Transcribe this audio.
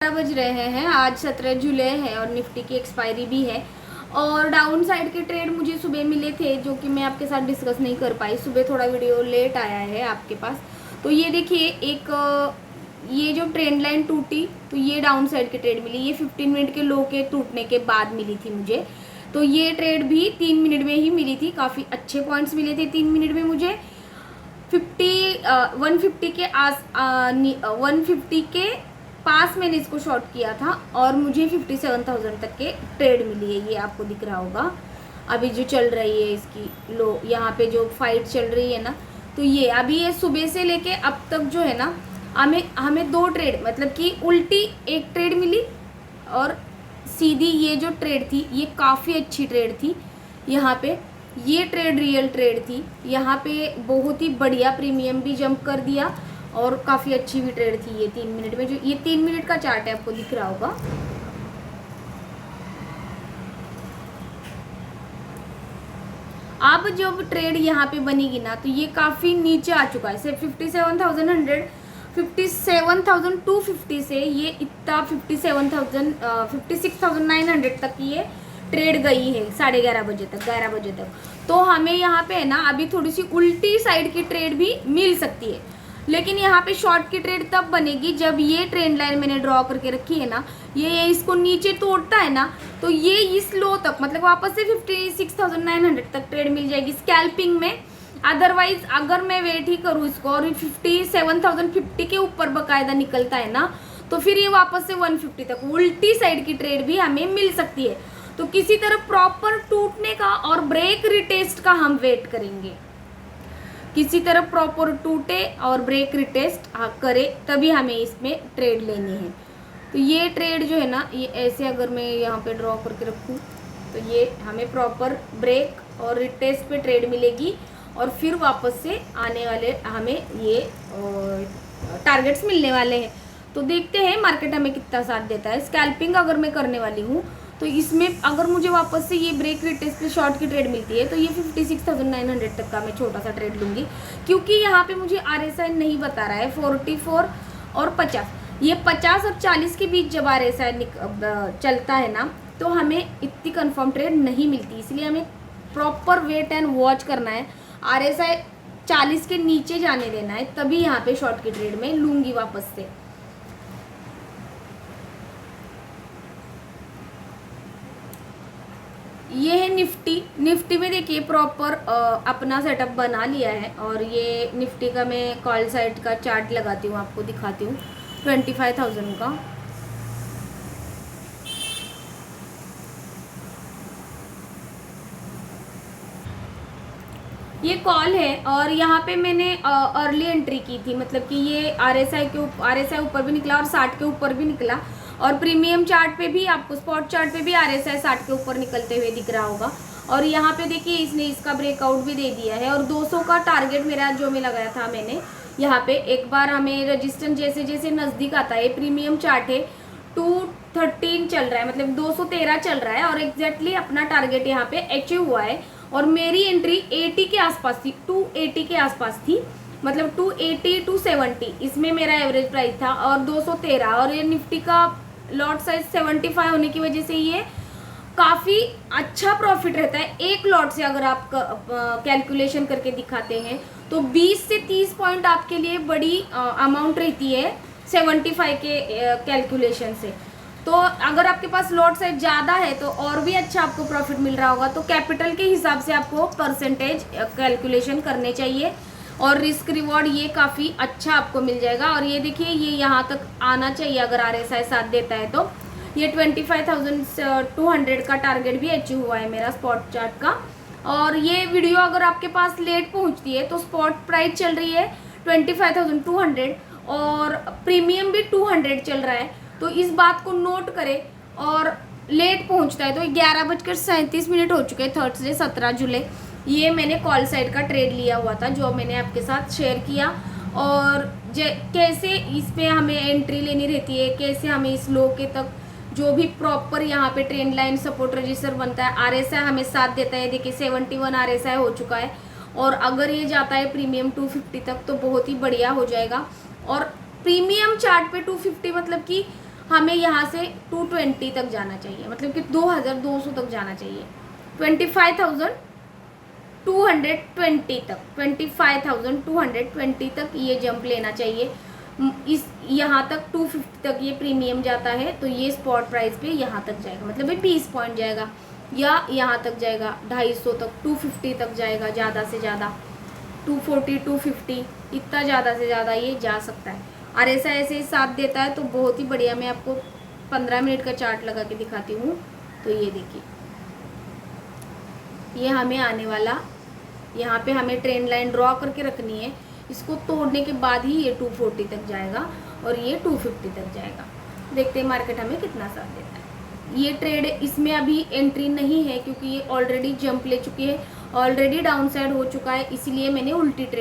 बज रहे हैं। आज 17 जुलाई है और निफ्टी की एक्सपायरी भी है। और डाउन साइड के ट्रेड मुझे सुबह मिले थे जो कि मैं आपके साथ डिस्कस नहीं कर पाई। सुबह थोड़ा वीडियो लेट आया है आपके पास। तो ये देखिए ये जो ट्रेंड लाइन टूटी तो ये डाउन साइड की ट्रेड मिली। ये 15 मिनट के लो के टूटने के बाद मिली थी मुझे। तो ये ट्रेड भी 3 मिनट में ही मिली थी। काफ़ी अच्छे पॉइंट्स मिले थे 3 मिनट में मुझे। 150 के पास मैंने इसको शॉर्ट किया था और मुझे 57,000 तक के ट्रेड मिली है। ये आपको दिख रहा होगा अभी जो चल रही है इसकी लो, यहाँ पे जो फाइट चल रही है ना। तो ये अभी ये सुबह से लेके अब तक जो है ना हमें 2 ट्रेड मतलब कि उल्टी एक ट्रेड मिली और सीधी ये जो ट्रेड थी ये काफ़ी अच्छी ट्रेड थी। यहाँ पे ये ट्रेड रियल ट्रेड थी। यहाँ पे बहुत ही बढ़िया प्रीमियम भी जंप कर दिया और काफ़ी अच्छी भी ट्रेड थी ये 3 मिनट में। जो ये 3 मिनट का चार्ट है आपको दिख रहा होगा। अब जब ट्रेड यहाँ पे बनेगी ना तो ये काफ़ी नीचे आ चुका है। सिर्फ 57,250 से ये इतना 56,900 तक ये ट्रेड गई है 11:30 बजे तक 11 बजे तक। तो हमें यहाँ पे है ना अभी थोड़ी सी उल्टी साइड की ट्रेड भी मिल सकती है। लेकिन यहाँ पे शॉर्ट की ट्रेड तब बनेगी जब ये ट्रेंड लाइन मैंने ड्रॉ करके रखी है ना, ये इसको नीचे तोड़ता है ना तो ये इस लो तक मतलब वापस से 56,900 तक ट्रेड मिल जाएगी स्कैल्पिंग में। अदरवाइज अगर मैं वेट ही करूँ इसको और 57,050 के ऊपर बकायदा निकलता है ना तो फिर ये वापस से 150 तक उल्टी साइड की ट्रेड भी हमें मिल सकती है। तो किसी तरह प्रॉपर टूटने का और ब्रेक रिटेस्ट का हम वेट करेंगे। किसी तरह प्रॉपर टूटे और ब्रेक रिटेस्ट करे तभी हमें इसमें ट्रेड लेनी है। तो ये ट्रेड जो है ना ये ऐसे अगर मैं यहाँ पे ड्रॉ करके रखूँ तो ये हमें प्रॉपर ब्रेक और रिटेस्ट पे ट्रेड मिलेगी और फिर वापस से आने वाले हमें ये टारगेट्स मिलने वाले हैं। तो देखते हैं मार्केट हमें कितना साथ देता है। स्कैल्पिंग अगर मैं करने वाली हूँ तो इसमें अगर मुझे वापस से ये ब्रेक रिटेस्ट पे शॉर्ट की ट्रेड मिलती है तो ये 56,900 तक का मैं छोटा सा ट्रेड लूँगी। क्योंकि यहाँ पे मुझे RSI नहीं बता रहा है 44 और 50। ये 50 और 40 के बीच जब RSI चलता है ना तो हमें इतनी कंफर्म ट्रेड नहीं मिलती। इसलिए हमें प्रॉपर वेट एंड वॉच करना है। RSI 40 के नीचे जाने देना है तभी यहाँ पे शॉर्ट की ट्रेड में लूँगी वापस से। ये है निफ्टी में देखिए प्रॉपर अपना सेटअप बना लिया है। और ये निफ्टी का मैं कॉल साइड का चार्ट लगाती हूँ आपको दिखाती हूँ 25,000 का। ये कॉल है और यहाँ पे मैंने अर्ली एंट्री की थी मतलब कि ये RSI ऊपर भी निकला और 60 के ऊपर भी निकला। और प्रीमियम चार्ट पे भी आपको स्पॉट चार्ट पे भी RSI 60 के ऊपर निकलते हुए दिख रहा होगा। और यहाँ पे देखिए इसने इसका ब्रेकआउट भी दे दिया है। और 200 का टारगेट मेरा जो में लगाया था मैंने यहाँ पे एक बार हमें रजिस्टेंस जैसे जैसे नज़दीक आता है। प्रीमियम चार्ट है 213 चल रहा है मतलब 213 चल रहा है और एग्जैक्टली अपना टारगेट यहाँ पे अचीव हुआ है। और मेरी एंट्री 80 के आसपास थी 280 के आसपास थी मतलब 280 270 इसमें मेरा एवरेज प्राइस था। और 213 और ये निफ्टी का लॉट साइज 75 होने की वजह से ये काफ़ी अच्छा प्रॉफिट रहता है। एक लॉट से अगर आप कैलकुलेशन करके दिखाते हैं तो 20 से 30 पॉइंट आपके लिए बड़ी अमाउंट रहती है 75 के कैलकुलेशन से। तो अगर आपके पास लॉट साइज ज़्यादा है तो और भी अच्छा आपको प्रॉफिट मिल रहा होगा। तो कैपिटल के हिसाब से आपको परसेंटेज कैलकुलेशन करने चाहिए और रिस्क रिवॉर्ड ये काफ़ी अच्छा आपको मिल जाएगा। और ये देखिए ये यहाँ तक आना चाहिए अगर RSI साथ देता है तो। ये 25,200 का टारगेट भी अचीव हुआ है मेरा स्पॉट चार्ट का। और ये वीडियो अगर आपके पास लेट पहुँचती है तो स्पॉट प्राइस चल रही है 25,200 और प्रीमियम भी 200 चल रहा है। तो इस बात को नोट करें। और लेट पहुंचता है तो 11:37 हो चुके हैं थर्सडे 17 जुलाई। ये मैंने कॉल साइड का ट्रेड लिया हुआ था जो मैंने आपके साथ शेयर किया। और कैसे इस पे हमें एंट्री लेनी रहती है, कैसे हमें इस लो के तक जो भी प्रॉपर यहाँ पे ट्रेंड लाइन सपोर्ट रजिस्टर बनता है। RSI हमें साथ देता है। देखिए 71 RSI हो चुका है और अगर ये जाता है प्रीमियम 250 तक तो बहुत ही बढ़िया हो जाएगा। और प्रीमियम चार्ट पे 250 मतलब कि हमें यहाँ से 220 तक जाना चाहिए, मतलब कि 2200 तक जाना चाहिए, 25,220 तक, 25,220 तक ये जंप लेना चाहिए। इस यहाँ तक 250 तक ये प्रीमियम जाता है, तो ये स्पॉट प्राइस पे यहाँ तक जाएगा, मतलब ये 20 पॉइंट जाएगा, या यहाँ तक जाएगा 250 तक, 250 तक जाएगा ज़्यादा से ज़्यादा, 240 250 इतना ज़्यादा से ज़्यादा ये जा सकता है। और ऐसा ऐसे ही साथ देता है तो बहुत ही बढ़िया। मैं आपको 15 मिनट का चार्ट लगा के दिखाती हूँ। तो ये देखिए, ये हमें आने वाला, यहाँ पे हमें ट्रेंड लाइन ड्रॉ करके रखनी है। इसको तोड़ने के बाद ही ये 240 तक जाएगा और ये 250 तक जाएगा। देखते हैं मार्केट हमें कितना साथ देता है। ये ट्रेड, इसमें अभी एंट्री नहीं है क्योंकि ये ऑलरेडी जंप ले चुकी है, ऑलरेडी डाउन साइड हो चुका है, इसीलिए मैंने उल्टी ट्रेड